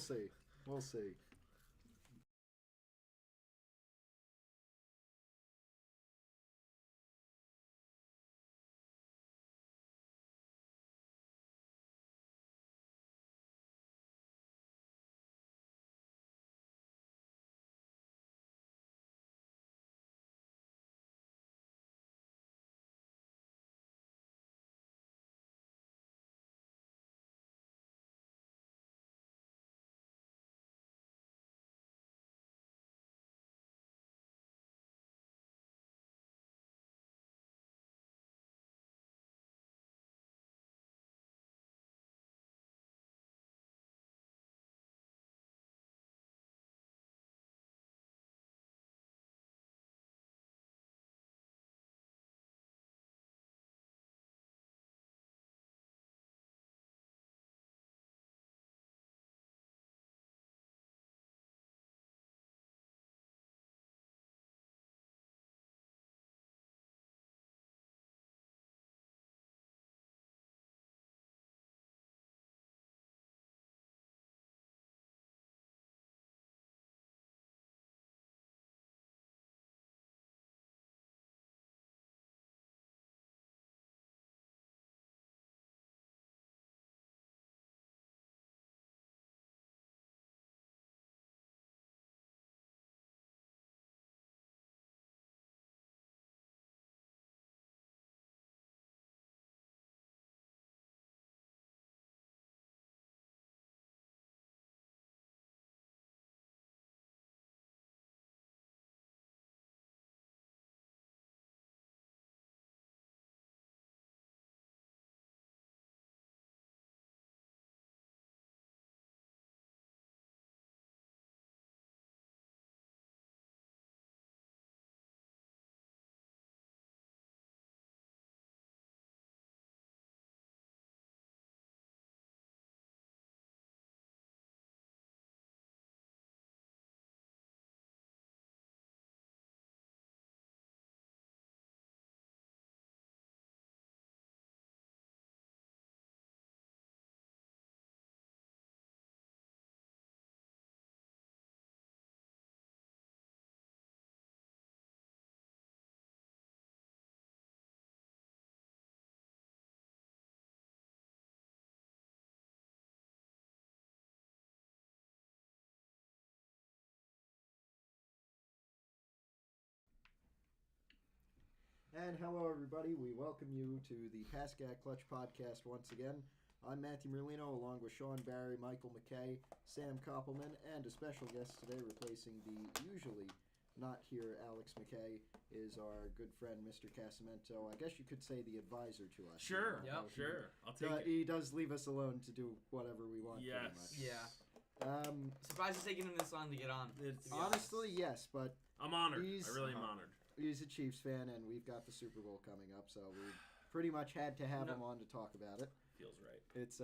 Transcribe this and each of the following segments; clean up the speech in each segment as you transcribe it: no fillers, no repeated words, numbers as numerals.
see. We'll see. And hello, everybody. We welcome you to the Pascack Clutch podcast once again. I'm Matthew Merlino, along with Sean Barry, Michael McKay, Sam Koppelman, and a special guest today replacing the usually not here Alex McKay is our good friend Mr. Casamento. I guess you could say the advisor to us. Sure, Yep. sure. I'll take it. He does leave us alone to do whatever we want. Yes. Yeah. Pretty much. Surprised it's taking him this long to get on. Honestly, yes, but I'm honored. He's- I really am honored. he's a Chiefs fan, and we've got the Super Bowl coming up, so we pretty much had to have him on to talk about it. Feels right. It's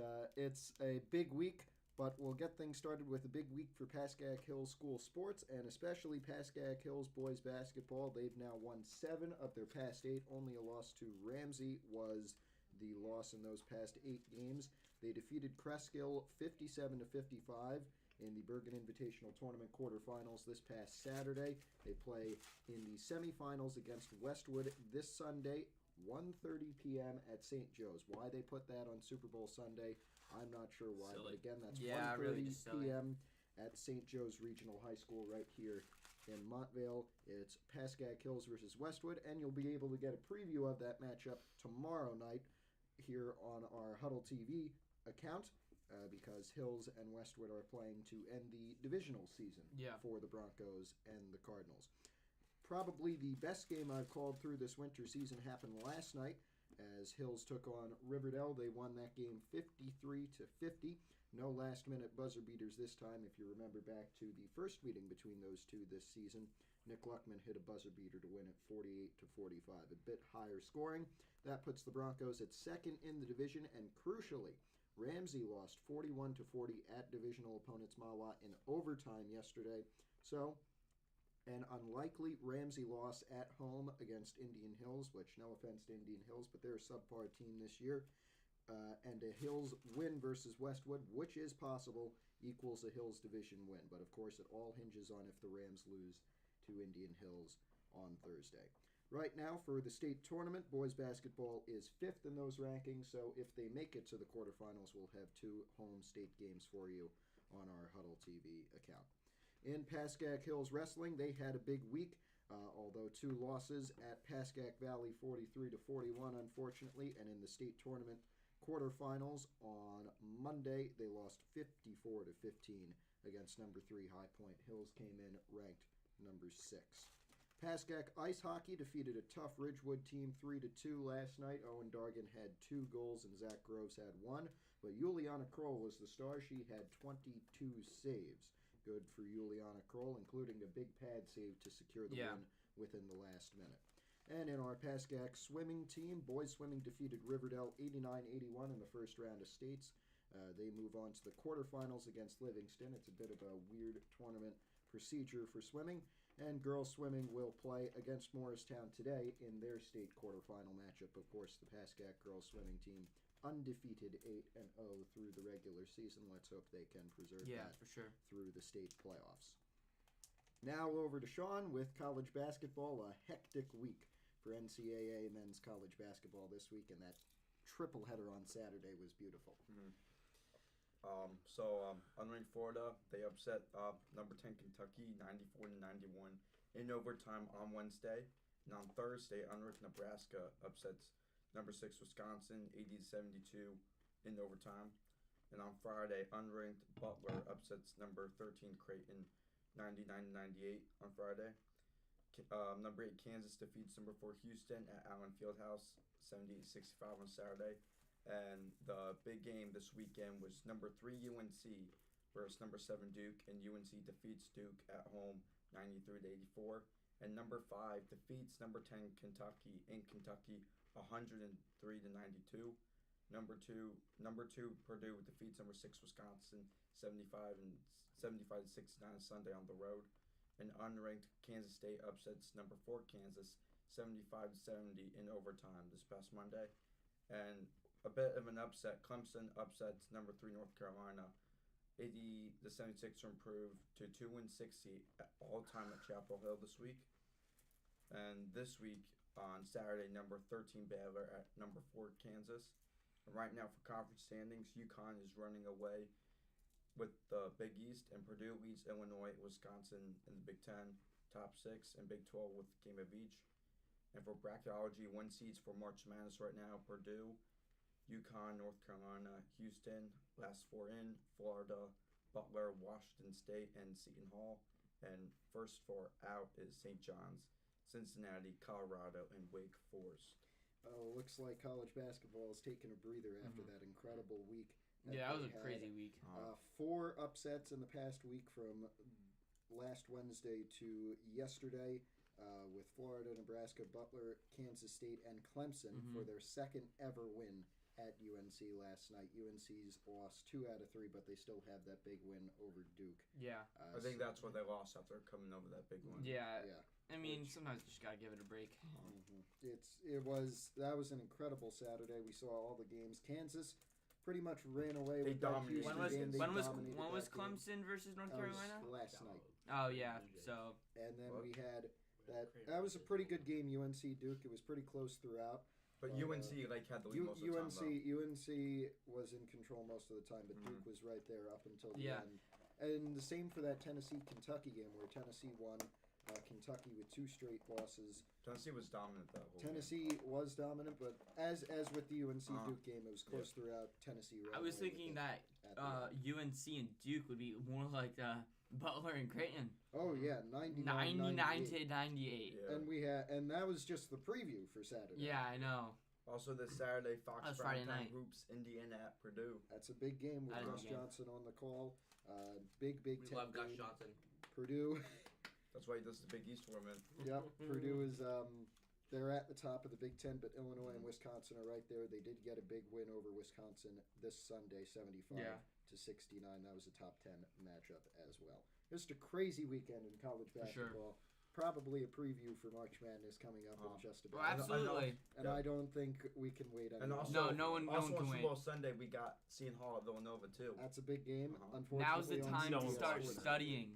a big week, but we'll get things started with a big week for Pascack Hills school sports, and especially Pascack Hills boys basketball. They've now won 7 of their past 8. Only a loss to Ramsey was the loss in those past 8 games. They defeated Cresskill 57-55 in the Bergen Invitational Tournament quarterfinals this past Saturday. They play in the semifinals against Westwood this Sunday, 1:30 p.m. at St. Joe's. Why they put that on Super Bowl Sunday, I'm not sure why. Silly. But again, that's Yeah, 1:30 really just silly. p.m. at St. Joe's Regional High School right here in Montvale. It's Pascack Hills versus Westwood, and you'll be able to get a preview of that matchup tomorrow night here on our Huddle TV account. Because Hills and Westwood are playing to end the divisional season for the Broncos and the Cardinals. Probably the best game I've called through this winter season happened last night as Hills took on Riverdale. They won that game 53-50. No last-minute buzzer beaters this time. If you remember back to the first meeting between those two this season, Nick Luckman hit a buzzer beater to win it 48-45. A bit higher scoring. That puts the Broncos at second in the division, and crucially, Ramsey lost 41-40 at divisional opponents Mawa in overtime yesterday. So, an unlikely Ramsey loss at home against Indian Hills, which no offense to Indian Hills, but they're a subpar team this year. and a Hills win versus Westwood, which is possible, equals a Hills division win. But of course, it all hinges on if the Rams lose to Indian Hills on Thursday. Right now, for the state tournament, boys basketball is 5th in those rankings, so if they make it to the quarterfinals, we'll have 2 home state games for you on our Huddle TV account. In Pascack Hills Wrestling, they had a big week, although 2 losses at Pascack Valley 43-41, unfortunately, and in the state tournament quarterfinals on Monday, they lost 54-15 against number 3 High Point. Hills came in ranked number 6. Pascack Ice Hockey defeated a tough Ridgewood team 3-2 last night. Owen Dargan had 2 goals and Zach Groves had 1. But Juliana Kroll was the star. She had 22 saves. Good for Juliana Kroll, including a big pad save to secure the win within the last minute. And in our Pascack swimming team, boys swimming defeated Riverdale 89-81 in the first round of states. They move on to the quarterfinals against Livingston. It's a bit of a weird tournament procedure for swimming. And girls swimming will play against Morristown today in their state quarterfinal matchup. Of course, the Pascack girls swimming team undefeated 8-0 through the regular season. Let's hope they can preserve that for sure. through the state playoffs. Now over to Sean with college basketball. A hectic week for NCAA men's college basketball this week, and that triple header on Saturday was beautiful. Mm-hmm. Unranked Florida, they upset number 10 Kentucky 94-91 in overtime on Wednesday. And on Thursday, unranked Nebraska upsets number 6 Wisconsin 80-72 in overtime. And on Friday, unranked Butler upsets number 13 Creighton 99-98 on Friday. Number 8 Kansas defeats number 4 Houston at Allen Fieldhouse 78-65 on Saturday. And the big game this weekend was number 3 UNC versus number 7 Duke, and UNC defeats Duke at home 93-84. And number 5 defeats number 10 Kentucky in Kentucky 103-92. Number 2 Purdue defeats number 6 Wisconsin 75-69 Sunday on the road. And unranked Kansas State upsets number 4 Kansas 75-70 in overtime this past Monday. And a bit of an upset, Clemson upsets number 3 North Carolina 80-76 to improve to 2-60 all-time at Chapel Hill this week. And this week on Saturday, number 13 Baylor at number 4 Kansas. And right now for conference standings, UConn is running away with the Big East, and Purdue leads Illinois, Wisconsin in the Big Ten top 6, and Big 12 with a game of each. And for bracketology, 1 seeds for March Madness right now: Purdue, UConn, North Carolina, Houston. Last 4 in: Florida, Butler, Washington State, and Seton Hall. And first 4 out is St. John's, Cincinnati, Colorado, and Wake Forest. Looks like college basketball has taken a breather after that incredible week. Yeah, that was a crazy week. 4 upsets in the past week from last Wednesday to yesterday, with Florida, Nebraska, Butler, Kansas State, and Clemson for their second ever win at UNC last night. UNC's lost 2 out of 3, but they still have that big win over Duke. Yeah. I think that's what they lost after coming over that big one. Yeah. I mean, sometimes you just gotta give it a break. That was an incredible Saturday. We saw all the games. Kansas pretty much ran away with that Houston game. When was Clemson versus North Carolina? Last night. Oh yeah. So. And then we had that was a pretty good game. UNC Duke. It was pretty close throughout. But UNC had the lead most of the time, though. UNC was in control most of the time, but Duke was right there up until the end. And the same for that Tennessee-Kentucky game, where Tennessee won. Kentucky with 2 straight losses. Tennessee was dominant that whole Tennessee was dominant, but as with the UNC Duke game, it was close throughout. Tennessee. I was thinking that UNC and Duke would be more like Butler and Creighton. Oh yeah, 99 to 98. Yeah. And that was just the preview for Saturday. Yeah, I know. Also this Saturday, Fox Friday Primetime night. Hoops, Indiana at Purdue. That's a big game with Gus Johnson on the call. Big We Ten love Gus game. Johnson. Purdue. That's why he does the Big East tournament. Yep, Purdue is they're at the top of the Big Ten, but Illinois and Wisconsin are right there. They did get a big win over Wisconsin this Sunday, 75-69. That was a top 10 matchup as well. Just a crazy weekend in college basketball. probably a preview for March Madness coming up in just Well, about. absolutely. And I don't think we can wait And any also, longer. No one also can on wait. Super Bowl Sunday, we got Seton Hall at Villanova too. That's a big game. Uh-huh. Unfortunately, Now's the on time No to one CBS start watches Sports. that. studying.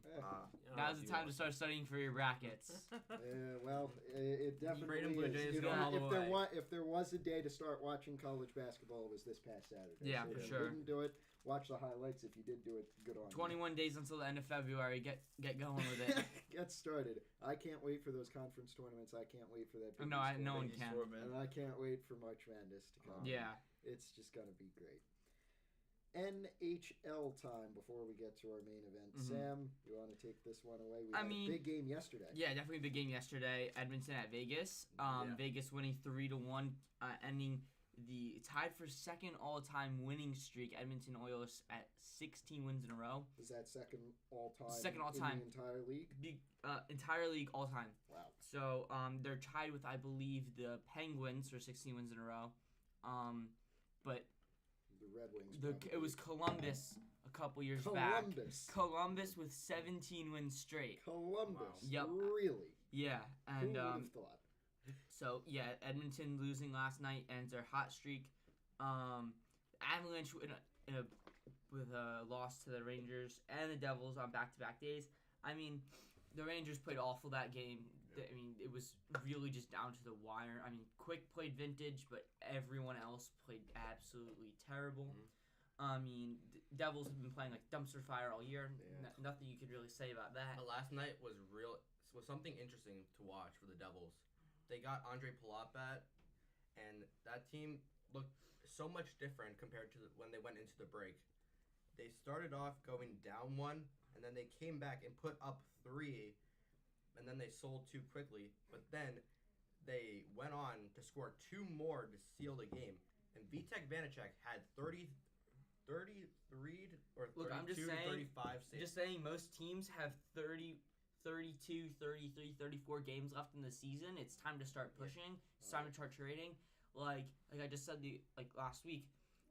Now's the time to start studying for your brackets. Well, it definitely Braden Blue is. Jays You going know, all the way. if there was a day to start watching college basketball, it was this past Saturday. Yeah, so for if sure. you didn't do it, watch the highlights. If you did do it, good on you. 21 days until the end of February. Get going with it. Get started. I can't wait for those conference tournaments. I can't wait for that. Big No, East no one tournament. can. And I can't wait for March Madness to come. Yeah. It's just gonna be great. NHL time before we get to our main event. Mhm. Sam, you want to take this one away? We I had mean, a big game yesterday. Yeah, definitely big game yesterday. Edmonton at Vegas. Yeah. Vegas winning 3-1, ending the tied for second all-time winning streak. Edmonton Oilers at 16 wins in a row. Is that second all time? Second all-time. in the entire league. Entire league all-time. Wow. So they're tied with, I believe, the Penguins for 16 wins in a row. But The Red Wings. it was Columbus a couple years back. Columbus with 17 wins straight. Columbus. Yep. Really? Yeah, Who and would have thought? so yeah, Edmonton losing last night ends their hot streak. Avalanche with a loss to the Rangers and the Devils on back-to-back days. I mean, the Rangers played awful that game. I mean, it was really just down to the wire. I mean, Quick played vintage, but everyone else played absolutely terrible. I mean, the Devils have been playing like dumpster fire all year. Yeah. Nothing you could really say about that. But last night was something interesting to watch for the Devils. They got Andre Palat back, and that team looked so much different compared to when they went into the break. They started off going down 1, and then they came back and put up 3, and then they sold too quickly. But then they went on to score 2 more to seal the game. And Vitek Vanacek had 33 or 32 Look, I'm just to saying, 35 saves. Just saying, most teams have 30, 32, 33, 34 games left in the season. It's time to start pushing. It's time to start trading. Like I just said last week,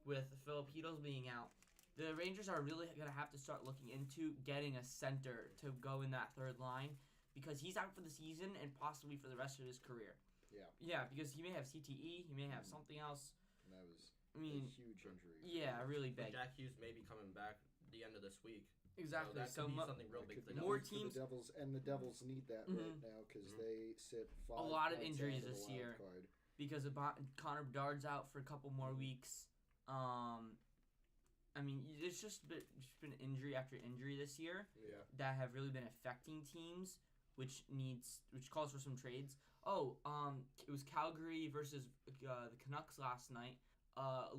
with Filipinos being out, the Rangers are really gonna have to start looking into getting a center to go in that third line, because he's out for the season and possibly for the rest of his career. Yeah. Yeah, because he may have CTE, he may have something else. And that was I mean, a huge injury. yeah, really big. Jack Hughes may be coming back the end of this week. Exactly. So that could be something real That big could for the be More Devils. big for teams- the Devils, and the Devils need that right now because they sit 5 A lot of points injuries out of the this wild year. card. Because Connor Bedard's out for a couple more weeks. I mean, there's just been injury after injury this year Yeah. that have really been affecting teams, which calls for some trades. Oh, it was Calgary versus the Canucks last night.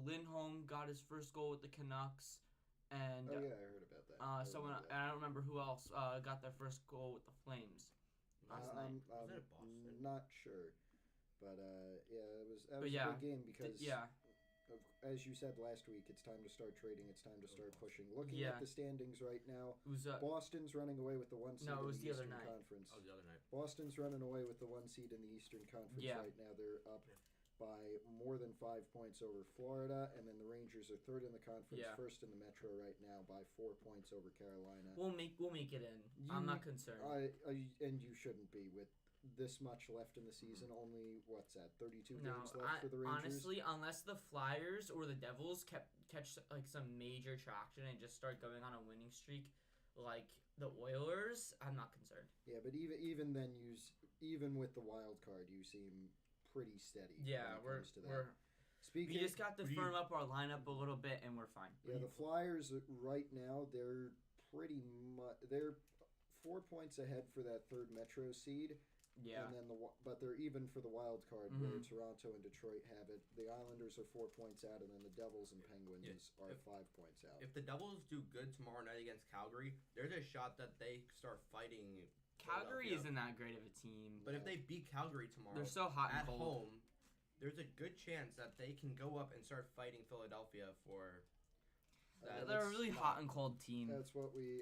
Lindholm got his first goal with the Canucks, and Oh yeah, I heard about that. someone, and I don't remember who else got their first goal with the Flames last night. Was it Boston? Not sure, but yeah, that was yeah, a big game because Yeah. as you said last week, it's time to start trading. It's time to start pushing. Looking Yeah. at the standings right now, It was Boston's running away with the 1 seed No, it in was the the other Eastern night. Conference. Oh, the other night. Boston's running away with the 1 seed in the Eastern Conference Yeah. right now. They're up by more than 5 points over Florida, and then the Rangers are third in the conference, Yeah. first in the Metro right now by 4 points over Carolina. We'll make it in. I'm not concerned. And you shouldn't be with this much left in the season. Only what's that? 32 No, games left for the Rangers. honestly, unless the Flyers or the Devils catch like some major traction and just start going on a winning streak, like the Oilers, I'm not concerned. Yeah, but even then, even with the wild card, you seem pretty steady. Yeah, when it we're comes to that. we Speaking. just got to firm up our lineup a little bit and we're fine. Yeah, the Flyers right now they're pretty much they're 4 points ahead for that third Metro seed. Yeah. And then but they're even for the wild card where Toronto and Detroit have it. The Islanders are 4 points out, and then the Devils and Penguins are 5 points out. If the Devils do good tomorrow night against Calgary, there's a shot that they start fighting. Calgary Philadelphia. isn't that great of a team. But if they beat Calgary tomorrow, They're so hot at and cold. home, there's a good chance that they can go up and start fighting Philadelphia for. They're a really hot and cold team. That's what we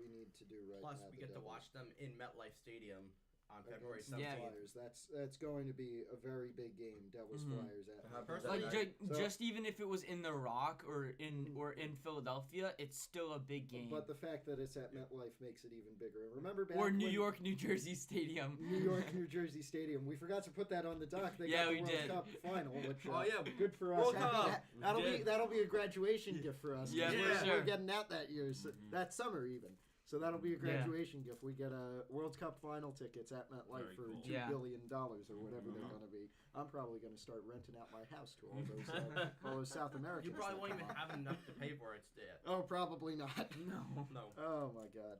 need to do right Plus, now. we the get to Devils. watch them in MetLife Stadium on February against the 17th. Flyers. That's going to be a very big game. Devils Flyers at Personally, Just even if it was in the Rock or in Philadelphia, it's still a big game. But the fact that it's at MetLife makes it even bigger. And remember back or New when York, New Jersey Stadium. New York, New Jersey Stadium. We forgot to put that on the dock. They Yeah, got the we World did. Cup final, which good for us. World Cup. That'll be a graduation gift for us. Yeah, we're, for sure. we're getting that year, so that summer even. So that'll be a graduation gift. We get a World Cup final tickets at MetLife Very for cool. $2 billion or whatever they're going to be. I'm probably going to start renting out my house to all those South Americans. You probably that won't come even on. have enough to pay for it yet. Oh, probably not. No. Oh my God.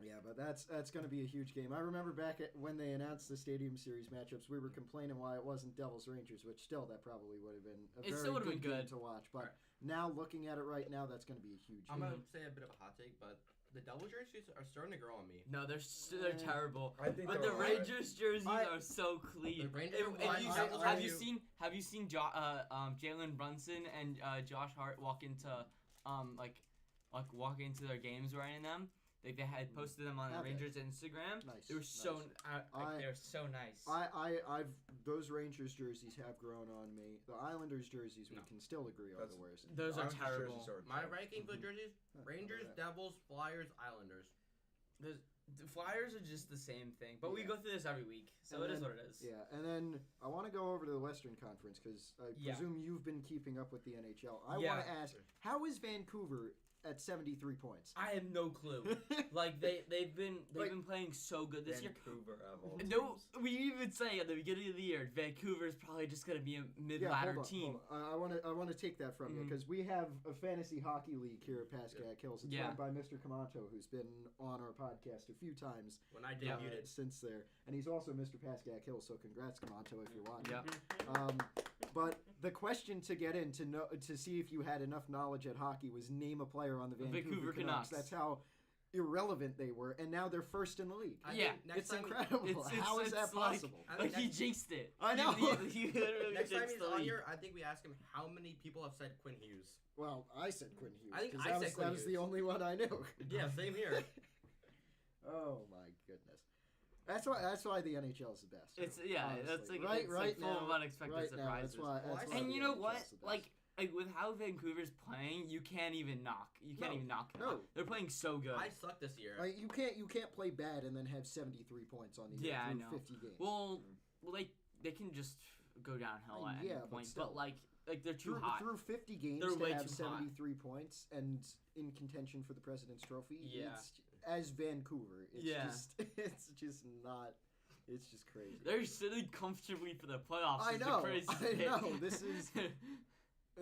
Yeah, but that's going to be a huge game. I remember back when they announced the Stadium Series matchups, we were complaining why it wasn't Devils Rangers, which still that probably would have been a It very still would've good been game good. to watch. But now looking at it right now, that's going to be a huge I'm game. gonna say a bit of a hot take, but the Devil jerseys are starting to grow on me. No, they're terrible. I think But they're the alright. Rangers jerseys I- are so clean. The Rangers are Have you, white, have I- you seen Jalen Brunson and Josh Hart walk into walk into their games wearing them? They had posted them on the Have they? Rangers Instagram. Nice, They were so nice. they're so nice. I've those Rangers jerseys have grown on me. The Islanders jerseys we No. can still agree are the worst. Those are Islanders terrible. jerseys are My terrible. ranking for the jerseys: Rangers, Devils, Flyers, Islanders. The Flyers are just the same thing, but we Yeah. go through this every week, so And it is then- what it is. Yeah, and then I want to go over to the Western Conference because I Yeah. presume you've been keeping up with the NHL. I Yeah. want to ask, how is Vancouver at 73 points? I have no clue. Like they've been playing so good this year. Vancouver of all No, teams. we even say at the beginning of the year, Vancouver's probably just gonna be a mid-ladder team. Hold on. I want to take that from you because we have a fantasy hockey league here at Pascack Hills. It's Yeah. run by Mr. Camanto, who's been on our podcast a few times When I debuted, since there, and he's also Mr. Pascack Hills. So congrats, Camanto, if you're watching. Yeah. But the question to get in to see if you had enough knowledge at hockey was name a player on the Vancouver Canucks. That's how irrelevant they were, and now they're first in the league. I Yeah, think next It's time, incredible. How is that it's like- possible? I Like think he next, jinxed it. I know. He literally next time jinxed he's the on league. here, I think we ask him how many people have said Quinn Hughes. Well, I said Quinn Hughes. I think 'cause I that said was, Quinn that was the Hughes. only one I knew. Yeah, same here. Oh my goodness. That's why the NHL is the best. It's that's honestly. like it's like full now, of unexpected right now, surprises. that's why. Well, That's I- why And the you know NHL's what? the best. Like with how Vancouver's playing, you can't even knock. You can't No. even knock them. No. They're playing so good. I suck this year. Like, you can't play bad and then have 73 points on the year Yeah, I through know. 50 games. well, they can just go downhill at Yeah, any but point. still. But like they're too through, hot. through 50 games They're to way have too hot. 73 points and in contention for the President's Trophy. Yeah. It's, as Vancouver, it's Yeah. just it's just not. It's just crazy. They're sitting comfortably for the playoffs. I is know, The crazy I thing. know, this is-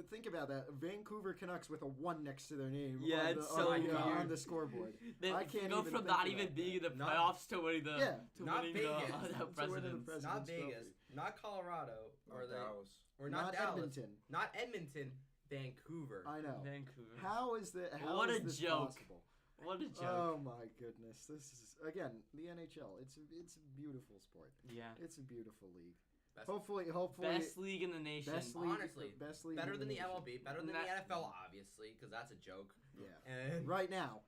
Think about that. Vancouver Canucks with a 1 next to their name Yeah, on, it's the, so on, the, weird. on the scoreboard. They I can't go even from think not about even that. being in the Not- playoffs to winning the Yeah. to Not winning Vegas. the To winning the President's. President's not Trophy. Vegas, not Colorado, or Or Dallas. or not Dallas, Edmonton. not Edmonton, Vancouver. I know. Vancouver. How is that? How What is a this joke. possible? What a joke. Oh my goodness! This is again the NHL. It's a beautiful sport. Yeah. It's a beautiful league. Best- Hopefully, Best league in the nation. best league. Honestly, best league. better in than the nation. MLB, better than the That- NFL, obviously, because that's a joke. Yeah. And Right now.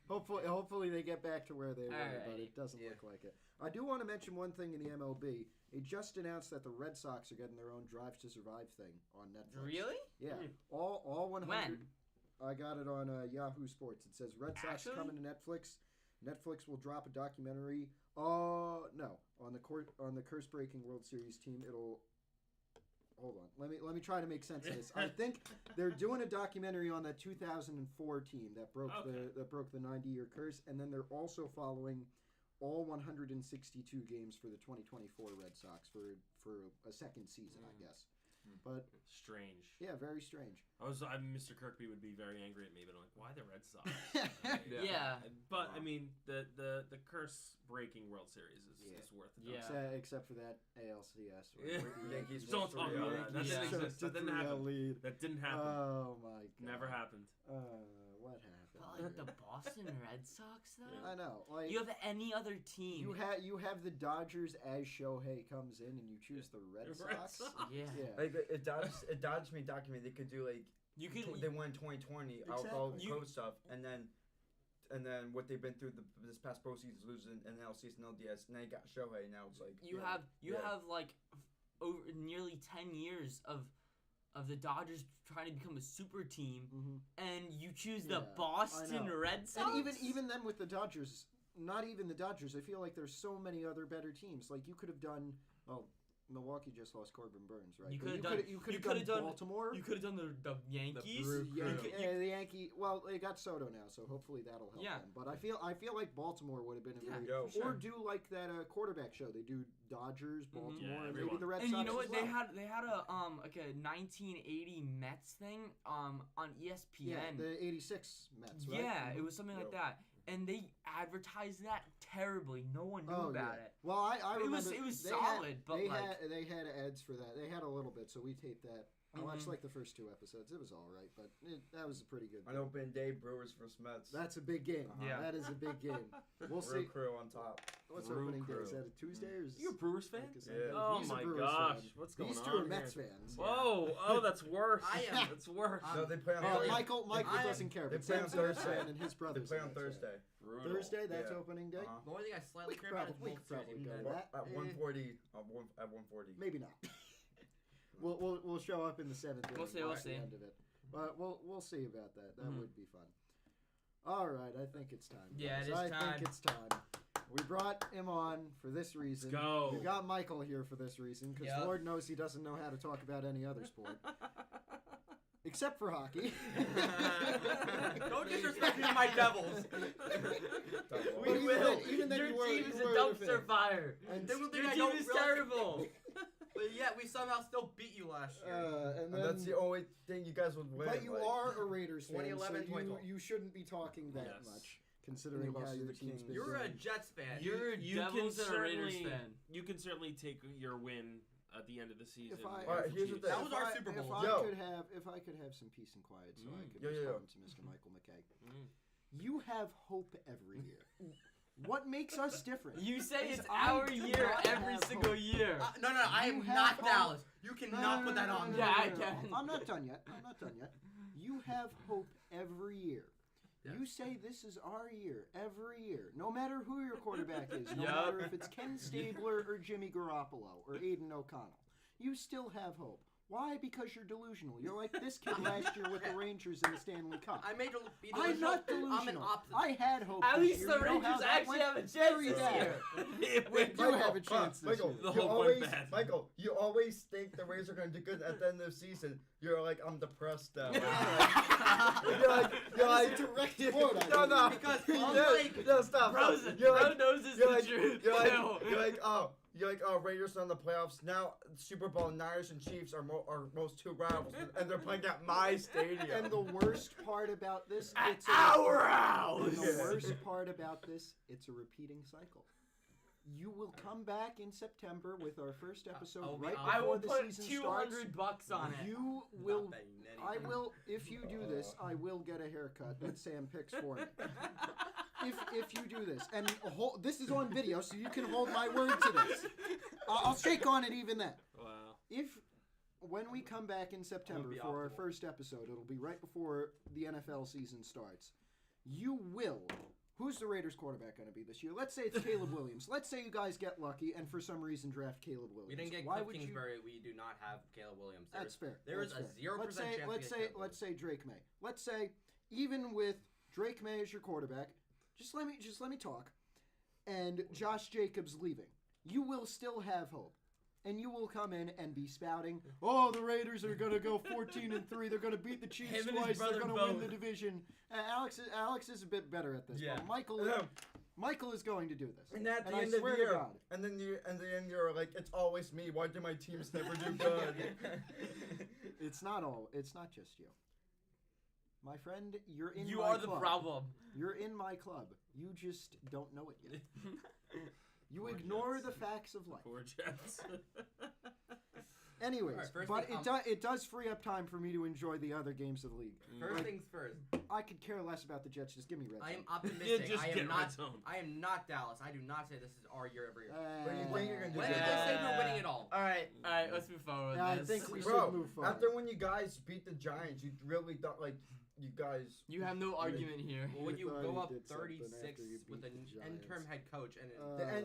Hopefully they get back to where they were, but Alrighty. it doesn't Yeah. look like it. I do want to mention one thing in the MLB. They just announced that the Red Sox are getting their own Drive to Survive thing on Netflix. Really? Yeah. Hmm. All 100. When? I got it on Yahoo Sports. It says Red Sox Actually? coming to Netflix. Netflix will drop a documentary. No, on the curse-breaking World Series team. It'll. Hold on. Let me try to make sense of this. I think they're doing a documentary on that 2004 team that broke the 90-year curse, and then they're also following all 162 games for the 2024 Red Sox for a second season, I guess. But Strange. yeah, very strange. Mr. Kirkby would be very angry at me, but I'm like, why the Red Sox? Yeah. But I mean, the curse breaking World Series is worth it. Yeah. Except for that ALCS. Yeah. Yankees Don't talk won about that. That Yeah. didn't exist. That didn't happen. Lead. That didn't happen. Oh my god. Never happened. What happened? But like the Boston Red Sox though? I know. Like You have any other team. you have the Dodgers as Shohei comes in, and you choose the Red Sox. Yeah. Yeah. Like it dodged me document. They could do like You could they won 2020 alcohol Exactly. code stuff, and then and then what they've been through this past postseason, losing an LCS and LDS, and then you got Shohei. Now it's like You have like over nearly 10 years of the Dodgers trying to become a super team, and you choose the Boston Red Sox. And even then with the Dodgers, not even the Dodgers. I feel like there's so many other better teams. Like you could have done. Well, Milwaukee just lost Corbin Burns, right? You But could have done Baltimore. You could have done the Yankees. The Yankee. Well, they got Soto now, so hopefully that'll help them. But I feel like Baltimore would have been a very or do like that quarterback show. They do Dodgers, Baltimore, and maybe the Red Sox. And you know what? as well. They had a like a 1980 Mets thing on ESPN. Yeah, the '86 Mets. Right? Yeah, it was something like that. And they advertised that terribly. No one knew about it. Well, I remember it was solid, but they had ads for that. They had a little bit, so we taped that. I watched like the first 2 episodes. It was all right, but that was a pretty good. On opening day, Brewers vs Mets. That's a big game. Yeah, that is a big game. We'll see. Crew on top. What's Brew opening Crew. day? Is that a Tuesday or is You a Brewers fan? Yeah. Oh He's a my Brewers gosh, fan. what's going These on? two are here? Mets fans. Whoa! Oh, that's worse. That's worse. No, they play on Michael doesn't care. They But play on Sam's a Mets Thursday. fan and his They brother's play a on Mets fan. Thursday. Brutal. Thursday, that's Yeah. opening day. The only thing I slightly We care about is could World probably Series. go Even to though- that. At 140. At 140. Maybe not. We'll show up in the 7th. We'll see. At the end of it. But we'll see about that. That would be fun. All right, I think it's time. Yeah, guys. it is I time. think it's time. We brought him on for this reason. Let's go. We got Michael here for this reason because Lord knows he doesn't know how to talk about any other sport. Except for hockey. Don't disrespect me to my Devils. Even then Your you were, team you is were a dumpster fire. And They will think Your I team don't is really- terrible. But yet we somehow still beat you last year. and And then, that's the only thing you guys would win. but you are a Raiders fan, 2011, so 2012. you shouldn't be talking that Yes. much, considering lost how to your the team's Kings. been You're a doing. Jets fan. You're a You Devils can and a Raiders certainly- fan. You can certainly take your win at the end of the season. If I, All right, here's the thing. That was our Super Bowl. If I could have some peace and quiet, so I could Yeah, yeah, respond to Mr. Michael McKay. Mm. You have hope every year. What makes us different? You say is it's I our do year not every have single hope. year. No, I You am have not hope. Dallas. You cannot put that on me. Yeah, I can. I'm not done yet. You have hope every year. Yes. You say this is our year every year, no matter who your quarterback is, no Yup. matter if it's Ken Stabler or Jimmy Garoppolo or Aiden O'Connell. You still have hope. Why? Because you're delusional. You're like this kid last year with the Rangers in the Stanley Cup. I made be I'm not I'm an delusional. opposite. I had hope. At this least year. the You know how Rangers that actually went? have a chance Very this bad. year. We do have a chance this Michael, year. The you hope went always, bad. Michael, you always think the Rays are going to do good at the end of the season. You're like, I'm depressed now. you're like, direct quote. no, Because no, unlike no, stop. Bro knows it's you're the like, truth. You're like, No. you're like, Raiders are in the playoffs now. Super Bowl Niners and Chiefs are most two rivals, and they're playing at my stadium. And the worst part about this, At it's our And house. the worst part about this, it's a repeating cycle. You will come back in September with our first episode I'll be right out. I before will the put season $200 on it. You will. Not betting anything. I will. If you do this, I will get a haircut that Sam picks for me. If you do this, and this is on video, so you can hold my word to this. I'll shake on it even then. Wow. When we come back in September be for our optimal. first episode, it'll be right before the NFL season starts. You will. Who's the Raiders quarterback going to be this year? Let's say it's Caleb Williams. Let's say you guys get lucky and for some reason draft Caleb Williams. We didn't get Why Cliff would Kingsbury. We do not have Caleb Williams. That's fair. There is That's a fair. 0% Let's say, chance. let's we say, get Caleb let's say Drake May. Let's say, even with Drake May as your quarterback, just let me talk. And Josh Jacobs leaving, you will still have hope. And you will come in and be spouting, oh, the Raiders are going to go 14-3. They're going to beat the Chiefs Him and his twice. They're brother going to win both. the division. Alex is a bit better at this. Yeah. But Michael is going to do this. And at the I end of swear the to year, God. and then you're like, it's always me. Why do my teams never do good? It's not just you. My friend, you're in You my are the club. problem. You're in my club. You just don't know it yet. You Poor ignore Jets. the facts of life. Poor Jets. Anyways, Alright, first but thing, it does free up time for me to enjoy the other games of the league. First Like, things first. I could care less about the Jets. Just give me Red I am Zone. optimistic. just I get am red not. zone. I am not Dallas. I do not say this is our year every year. But you think you're gonna do When good? did they say we're winning it all? All right, let's move forward. Yeah, I with think this. we Bro, should move forward. after when you guys beat the Giants, you really thought like you guys. You have no argument here. Well, when you thought go he up did something 36 after you beat with an the Giants. interim head coach, and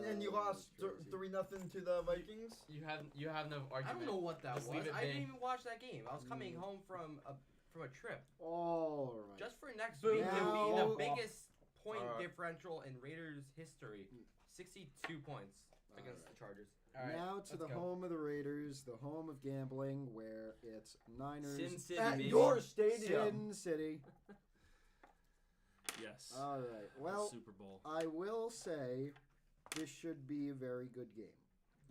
And you lost crazy. 3-0 to the Vikings. You have no I argument. don't know what that Just was. leave it I be. didn't even watch that game. I was coming Mm. home from a trip. All right. Just for next Boom. week to be Now- the biggest point Alright. differential in Raiders history. 62 points against Alright. the Chargers. All right, now to let's the go. home of the Raiders, the home of gambling, where it's Niners Sin City, At baby. your stadium. Sin City. Yes. All right. The Well, Super Bowl. I will say this should be a very good game.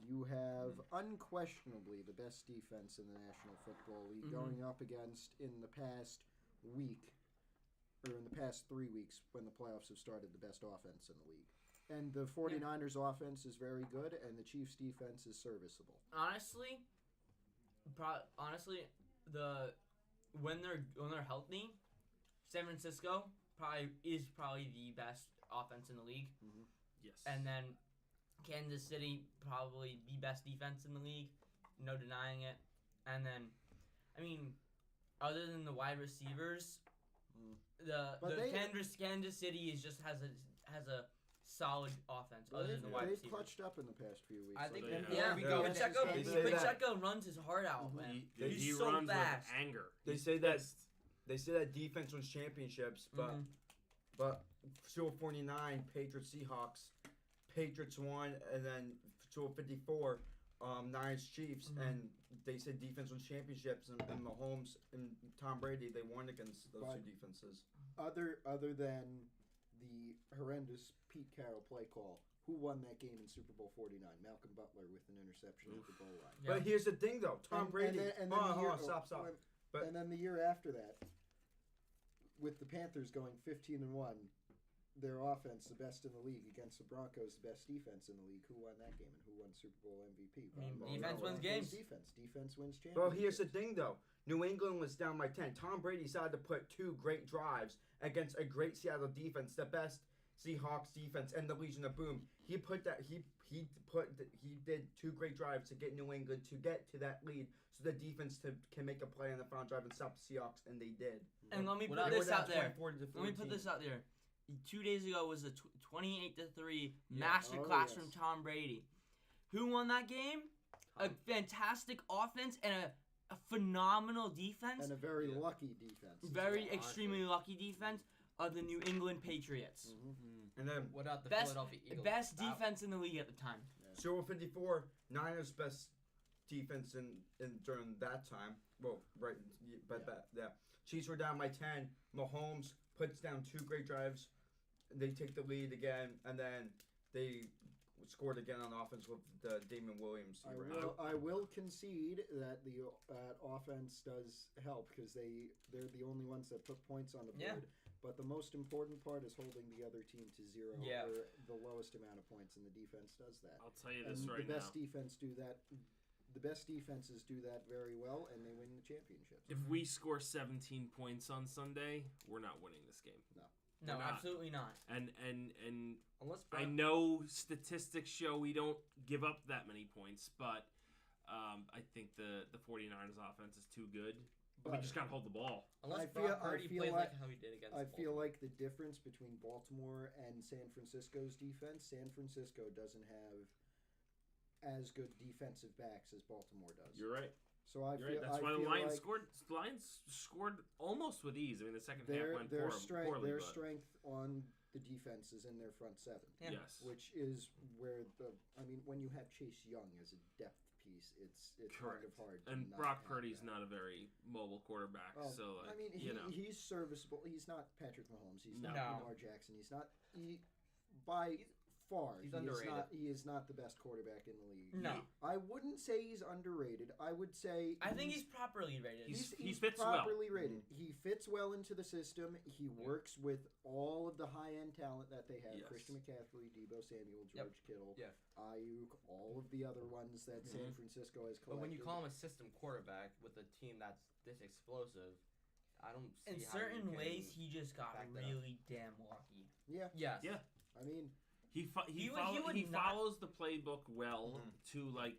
You have unquestionably the best defense in the National Football League Mhm. going up against in the past week, or in the past 3 weeks when the playoffs have started, the best offense in the league. And the 49ers offense is very good, and the Chiefs defense is serviceable. Honestly, when they're healthy, San Francisco is probably the best offense in the league, Yes. and then Kansas City probably the best defense in the league, no denying it. And then, I mean, other than the wide receivers, But the they- Kansas City has a solid offense other than the They've, wide they've receivers. clutched up in the past few weeks. I think Yeah. before Yeah, we Yeah. go They into Pacheco, They this say game, that- Pacheco runs his heart out, Mhm. man. He He's he so runs fast. with anger. They He's say that- pissed. They say that defense wins championships, but Mhm. but Super 49, Patriots, Seahawks, Patriots won, and then Super 54, Niners, Chiefs, Mhm. and they said defense wins championships, and Mahomes and Tom Brady, they won against those But- two defenses. Other than the horrendous Pete Carroll play call, who won that game in Super Bowl 49? Malcolm Butler with an interception at the goal line. Yeah. But here's the thing, though, Tom And- Brady. and then the year- Stop. But- and then the year after that, with the Panthers going 15-1, their offense the best in the league against the Broncos, the best defense in the league. Who won that game and who won Super Bowl MVP? I mean, Well, defense no, wins Broncos games. Defense wins championships. Well, here's the thing, though. New England was down by 10. Tom Brady decided to put 2 great drives against a great Seattle defense, the best Seahawks defense, and the Legion of Boom. He did 2 great drives to get New England to get to that lead, so the defense can make a play on the final drive and stop the Seahawks, and they did. And let me Well, put they this They were out down there. 24 to Let me put 14. this out there. 2 days ago was a 28-3 Yeah. masterclass Oh, from yes. Tom Brady. Who won that game? A fantastic offense and a phenomenal defense. and a very Yeah. lucky defense. as Very well. extremely lucky defense of the New England Patriots. Mhm. And then what about the Best- Philadelphia Eagles? Best Wow. defense in the league at the time. Super 54, Niners best defense in during that time. Well, right, but yeah. Chiefs were down by 10. Mahomes puts down 2 great drives. They take the lead again, and then they scored again on offense with the Damon Williams. I will concede that the offense does help because they're the only ones that put points on the board. Yeah. But the most important part is holding the other team to 0 Yeah. or the lowest amount of points, and the defense does that. I'll tell you this And right the best now. defense do that. The best defenses do that very well, and they win the championships. If we score 17 points on Sunday, we're not winning this game. No, We're not. absolutely not. And Unless I Brock- know statistics show we don't give up that many points, but I think the 49ers offense is too good. We But just gotta hold the ball. Unless I Brock feel- I Purdy feel plays like- like how he did against I feel Baltimore. like the difference between Baltimore and San Francisco's defense, San Francisco doesn't have as good defensive backs as Baltimore does. You're right. So I You're feel right. That's I why the feel Lions like scored. The Lions scored almost with ease. I mean, the second half their went their strength poorly. their but strength on the defense is in their front 7, Yeah. yes, which is where when you have Chase Young as a depth piece, it's kind Correct. of hard. To and not Brock have Purdy's that. not a very mobile quarterback. Oh, So like, I mean, he's serviceable. He's not Patrick Mahomes. He's not No. Lamar Jackson. He's not by far. He's he underrated. is not the best quarterback in the league. No. I wouldn't say he's underrated. I would say I think he's properly rated. He fits well. properly rated. He fits well into the system. He Yeah. works with all of the high end talent that they have: Yes. Christian McCaffrey, Debo Samuel, Yep. George Kittle, Yeah. Ayuk, all of the other ones that San Francisco has collected. But when you call him a system quarterback with a team that's this explosive, I don't see In how certain you can ways, he just got back that up. really damn lucky. yeah, Yes. Yeah. I mean, He He would not- follows the playbook well Mhm. to like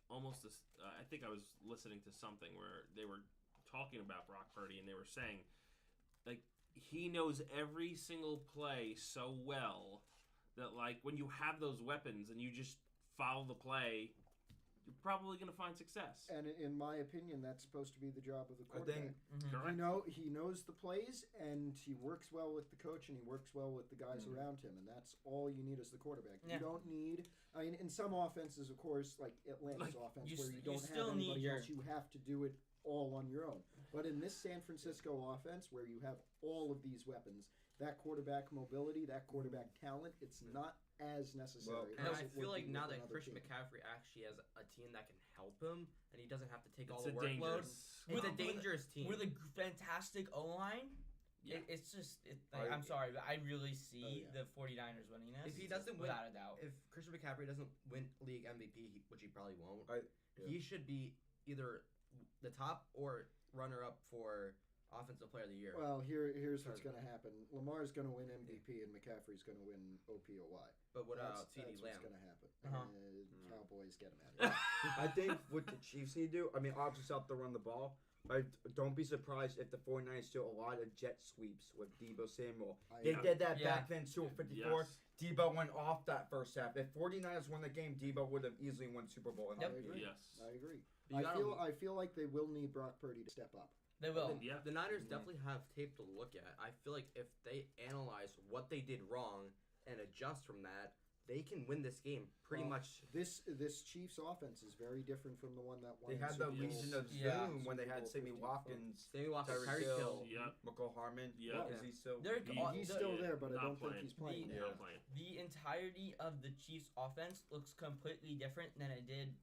almost I think I was listening to something where they were talking about Brock Purdy and they were saying he knows every single play so well that, like, when you have those weapons and you just follow the play, you're probably going to find success. And in my opinion, that's supposed to be the job of the I quarterback. think Correct. He knows the plays, and he works well with the coach, and he works well with the guys around him, and that's all you need as the quarterback. Yeah. You don't need. I mean, in some offenses, of course, like Atlanta's offense, you where s- you you don't still have need anybody your- else, you have to do it all on your own. But in this San Francisco offense, where you have all of these weapons, that quarterback mobility, that quarterback talent, it's not as necessary. And as I it feel would like be now with that another Christian team. McCaffrey actually has a team that can help him, and he doesn't have to take all It's the a workload. dangerous. It's a With- dangerous team. With a fantastic O-line, Yeah. it's just... I'm sorry, but I really see Oh, yeah. the 49ers winning this. If he doesn't win, without a doubt. if Christian McCaffrey doesn't win league MVP, which he probably won't, yeah. he should be either the top or runner-up for Offensive Player of the Year. Well, here's what's going to happen. Lamar's going to win MVP, and McCaffrey's going to win OPOY. But what That's about CD what's Lamb? going to happen. Uh-huh. Cowboys get him out of here. I think what the Chiefs need to do, I mean, obviously out to run the ball. But don't be surprised if the 49ers do a lot of jet sweeps with Debo Samuel. They did that Yeah. back then too. 54. Yes. Debo went off that first half. If 49ers won the game, Debo would have easily won Super Bowl. In I that agree. game. Yes. I agree. But you gotta- I feel like they will need Brock Purdy to step up. They will. Yeah. The Niners definitely have tape to look at. I feel like if they analyze what they did wrong and adjust from that, they can win this game pretty Well, much. This Chiefs offense is very different from the one that won. They had the Super Bowl- Legion of Yeah. Zoom when they Super had Bowl Sammy 54. Watkins, Sammy Watkins, Tyreek Tyreek Hill, Hill. Yep. McCall Harmon. Yeah. Is he still? They're He's still there, but I not don't playing. think he's playing. The- now. Not playing. The entirety of the Chiefs' offense looks completely different than it did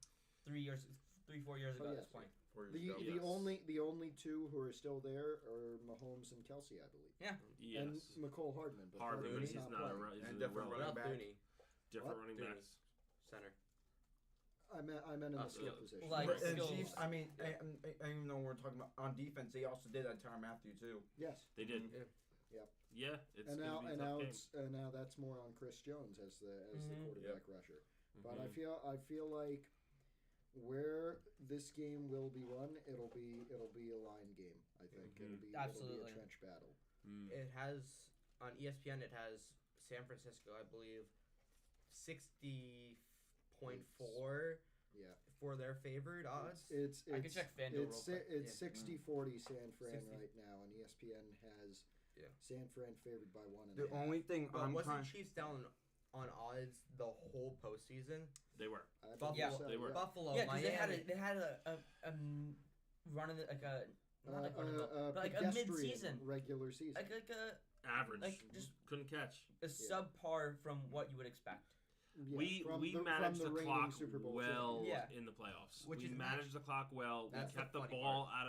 4 years ago Oh, at yes. this point. The only two who are still there are Mahomes and Kelsey, I believe, Yes. and McCole Hardman. But Hardman, but Hardman's he's not a playing. run. He's And a different running running What back. about Thuney, different What? running Thuney. backs. Center? I meant in the skill yeah. position. Like- But and skills. Chiefs, I mean, I even though we're talking about on defense, they also did that Tyrann Mathieu too. Yes, They did. Yeah. Yep. Yeah. It's and gonna now be a and tough now game. now that's more on Chris Jones as the quarterback rusher. But Mhm. I feel like where this game will be won, it'll be a line game. I think it'll be Absolutely. a trench battle. Mm. It has on ESPN. It has San Francisco, I believe, 60.4 Yeah. for their favored odds. It's I can check FanDuel real quick. It's Yeah. 60-40 San Fran 60. right now, and ESPN has Yeah. San Fran favored by 1.5. The only thing But I'm wasn't kind Chiefs down on odds the whole postseason? They were. I believe Buffalo, so, they were. yeah. Buffalo, Yeah, because Miami. they had a run of the, like a not like run of the, but like a pedestrian mid-season, regular season. like a Average. Like, just- couldn't catch. subpar from what you would expect. Yeah, we from managed from the reigning clock Super Bowl well champion. Yeah. in the playoffs. Which we is managed the clock well. That's We the kept the funny ball out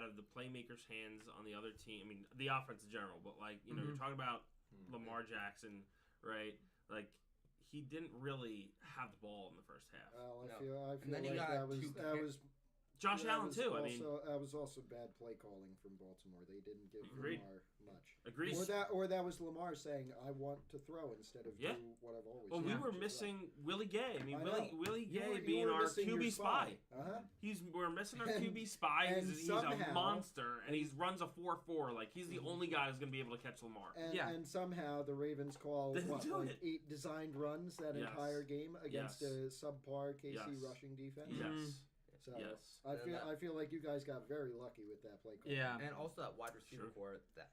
of the playmakers' hands on the other team. I mean, the offense in general, but like you know, you're talking about Lamar Jackson, right? Like he didn't really have the ball in the first half. Well, No. I feel And then you like got that was two that was Josh that Allen was too. Also, I mean, that was also bad play calling from Baltimore. They didn't give Agreed. Lamar much. agreed. Or that was Lamar saying, "I want to throw instead of Yeah. do what I've always." Well, we done, were which is missing Willie Gay. I mean, I Willie know. Gay You being were our missing your QB spy. Uh-huh. We're missing our And- QB spy. and He's a somehow- monster, and he runs a 4.4. Like he's the only guy who's gonna be able to catch Lamar. And, Yeah. and somehow the Ravens call Didn't what, do like it. 8 designed runs that Yes. entire game against Yes. a subpar KC Yes. rushing defense. Yes. So Yes. I feel like you guys got very lucky with that play call. Yeah. And also that wide receiver Sure. core. That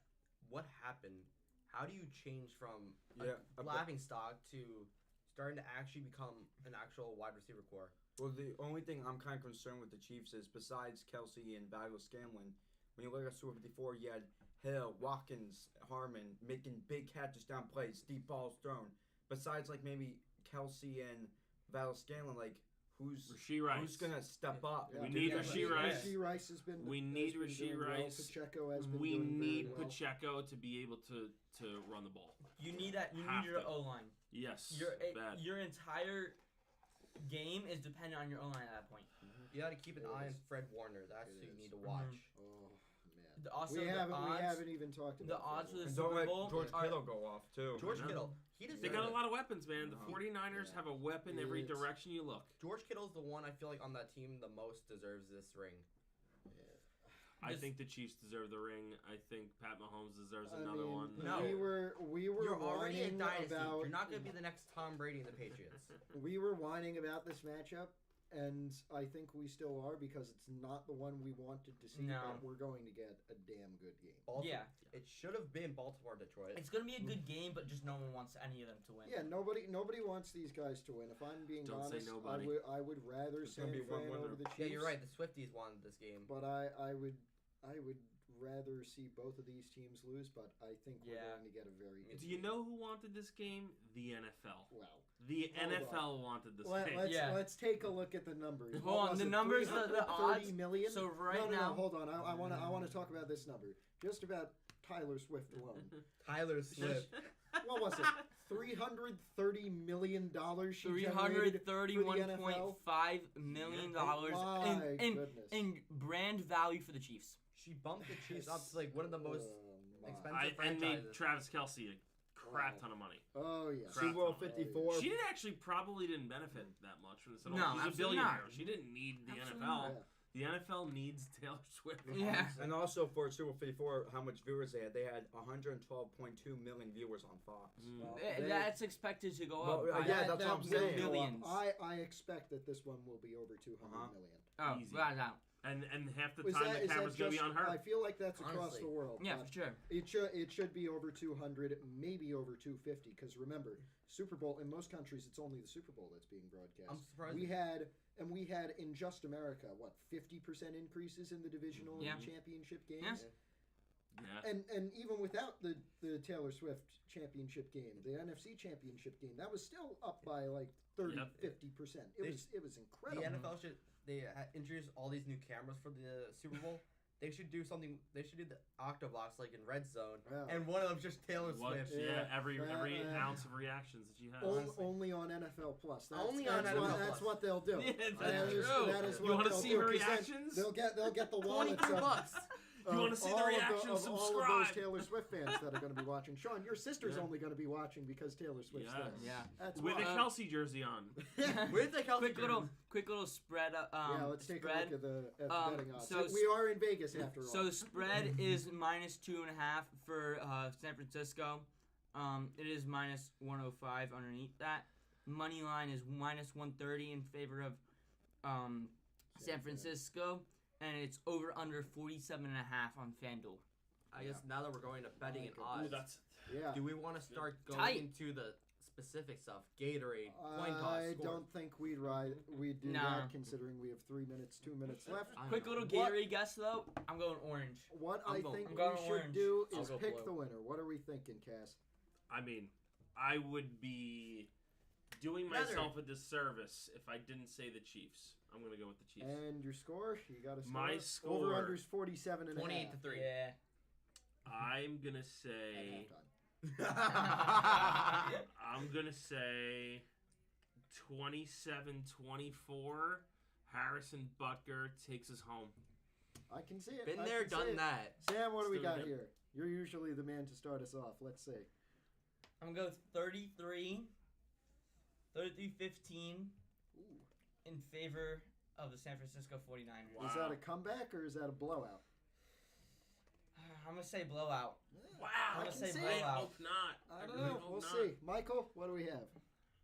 what happened? How do you change from Yeah, a laughing stock to starting to actually become an actual wide receiver core? Well, the only thing I'm kind of concerned with the Chiefs is besides Kelsey and Valdez Scanlon, when you look at Super 54, you had Hill, Watkins, Harmon making big catches down plays, deep balls thrown. Besides, like maybe Kelsey and Valdez Scanlon, like Rasheed Rice. who's gonna step up? Yeah. We and need do that? Rasheed Rice. Rasheed Rice has been. We has need been Rasheed doing well. Rice. Pacheco has been We doing need very well. Pacheco to be able to run the ball. You need that. You Have need your to. O line. Yes. bad. Your entire game is dependent on your O line at that point. You got to keep an It eye on is. Fred Warner. That's It who you is. need to watch. Oh man. Also, we the haven't odds. even talked The about odds for the And Super don't let Bowl George are- Kittle go off too. George I know. Kittle, he deserves They got a it. lot of weapons, man. The No. 49ers Yeah. have a weapon every It's- direction you look. George Kittle's the one I feel like on that team the most deserves this ring. I think the Chiefs deserve the ring. I think Pat Mahomes deserves I another mean, one. No. we were You're already a whining dynasty. about. You're not going to be the next Tom Brady and the Patriots. We were whining about this matchup, and I think we still are because it's not the one we wanted to see. No. But we're going to get a damn good game. Yeah. It should have been Baltimore-Detroit. It's gonna be a good game, but just no one wants any of them to win. Yeah, nobody wants these guys to win. If I'm being Don't say honest, nobody. I would rather There's gonna be one San Fran winner. over the Chiefs. Yeah, you're right. The Swifties won this game. But I would rather see both of these teams lose. But I think we're Yeah. going to get a very good Do you know who wanted this game? The NFL. Well, The Hold NFL wanted this game. let's take a look at the numbers. Hold What on, was the it, numbers, the 330 odds. million? So right no, now, hold on. I want to talk about this number. Just about Tyler Swift alone. Tyler Swift. What was it? $330 million she generated for the $331.5 million My in goodness. brand value for the Chiefs. She bumped the Chiefs up to like one of the most my. expensive And made franchises. Travis Kelce a crap ton of money. Oh yeah. Crap Super Bowl ton of money. 54. She didn't actually probably didn't benefit that much from this at all. No, She's a absolutely billionaire. not. She didn't need the Absolutely NFL. Yeah. The NFL needs Taylor Swift. Yeah. And also for Super Bowl 54, how much viewers they had? They had 112.2 million viewers on Fox. Well, That's expected to go Well, up. yeah, that's what I'm will saying. go up. Millions. I expect that this one will be over 200 million. Oh, Easy. without a doubt. And half the Is time that- the is that camera's gonna be just- on her. I feel like that's across Honestly. the world. Yeah, but for sure. It should be over 200, maybe over 250. Because remember, Super Bowl in most countries, it's only the Super Bowl that's being broadcast. I'm surprised. We had in just America 50% increases in the divisional Yeah. and championship games. Yes. Yeah. And even without the Taylor Swift championship game, the NFC championship game, that was still up by like 30, Yep. 50%. They- It was The incredible. NFL should introduce all these new cameras for the Super Bowl. They should do something. They should do the Octobox like in Red Zone, Yeah. and one of them's just Taylor What- Swift. yeah, Yeah. every Uh, ounce of reactions that she has. Honestly. Only on NFL Plus. That's, Only that's on what, NFL That's Plus. what they'll do. Yeah, That that's is- true. that is You what want to they'll see do, her 'cause then reactions? They'll get the wallets $22. of, You wanna see the all of reactions? of all of those Subscribe. Taylor Swift fans that are going to be watching. Sean, your sister's Yeah. only going to be watching because Taylor Swift's Yes. there. Yeah. That's With why. a Kelsey jersey on. With the Kelsey Quick little spread. Yeah, let's take spread. a look at the betting odds. so We are in Vegas after all. So the spread is -2.5 for San Francisco. It is -105 underneath that. Money line is -130 in favor of San Francisco, and it's over under 47.5 on FanDuel. I guess now that we're going to betting and Ooh, odds, yeah. do we want to start going Tight. into the specific stuff? Gatorade, coin toss, I score. don't think we'd do Nah. that considering we have 3 minutes, 2 minutes left. I don't Quick know. little What- Gatorade guess though. I'm going orange. What I'm I going- think I'm we going should orange. do I'll is go pick blue. the winner. What are we thinking, Cass? I mean, I would be doing Rather- myself a disservice if I didn't say the Chiefs. I'm gonna go with the Chiefs. And your score? You got a score? My score- Over unders 47.5. 28-3. Yeah. I'm gonna At say. halftime. I'm gonna say 27-24. Harrison Butker takes us home. I can see it. Been I there, can see done it. that. Sam, what do we Still got good. here? You're usually the man to start us off. Let's see. I'm going to go 33-15 Ooh. in favor of the San Francisco 49ers. Wow. Is that a comeback or is that a blowout? I'm going to say blowout. Wow, I'm I gonna can say see I it. blowout. hope not. I don't really know. hope We'll not. see. Michael, what do we have?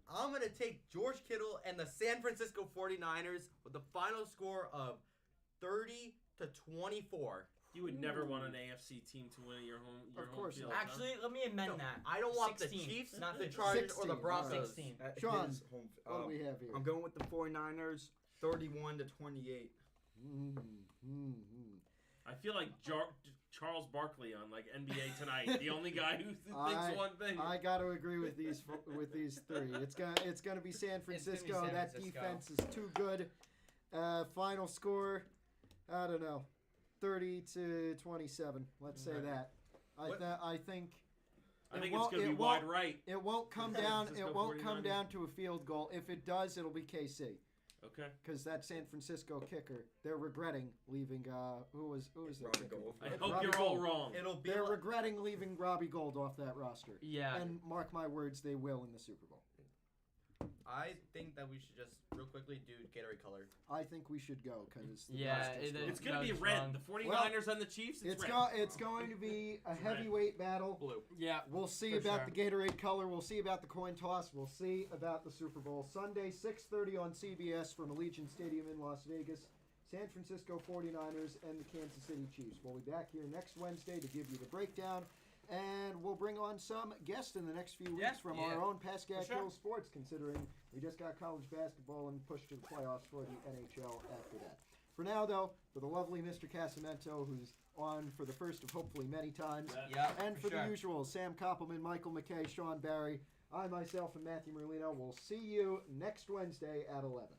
I'm going to take George Kittle and the San Francisco 49ers with the final score of 30-24. You would never Ooh. want an AFC team to win at your home. Your Of home course field, not. huh? Actually, let me amend No, that. I don't want 16, the Chiefs, not the 15. Chargers, or the 16, Broncos. 16. At Sean, his home, What do we have here? I'm going with the 49ers, 31-28. I feel like Charles Barkley on like NBA Tonight, the only guy who thinks one thing. I got to agree with these three. It's gonna be San Francisco. San That Francisco. defense is too good. Final score, I don't know, 30-27. Let's say Right. that. I What- think. I it think it's won't- going to it be wide won't- right. It won't come San down. Francisco It won't come 49ers. down to a field goal. If it does, it'll be KC Okay. because that San Francisco kicker. They're regretting leaving. Who was their Robbie kicker? Gold. I before? hope Robbie you're all Gold. wrong. It'll be They're like, regretting leaving Robbie Gold off that roster. Yeah. And mark my words, they will in the Super Bowl. I think that we should just real quickly do Gatorade color. I think we should go because It's going to be That's red. wrong. The 49ers and the Chiefs, it's red. It's going to be a It's red. heavyweight battle. Blue. Yeah. We'll see For about sure. the Gatorade color. We'll see about the coin toss. We'll see about the Super Bowl. Sunday, 6:30 on CBS from Allegiant Stadium in Las Vegas. San Francisco 49ers and the Kansas City Chiefs. We'll be back here next Wednesday to give you the breakdown. And we'll bring on some guests in the next few weeks from our own Pascack For sure. Hill Sports, considering we just got college basketball and pushed to the playoffs for the NHL after that. For now, though, for the lovely Mr. Casamento, who's on for the first of hopefully many times, Yeah. and for sure. the usual, Sam Koppelman, Michael McKay, Sean Barry, I myself, and Matthew Merlino will see you next Wednesday at 11.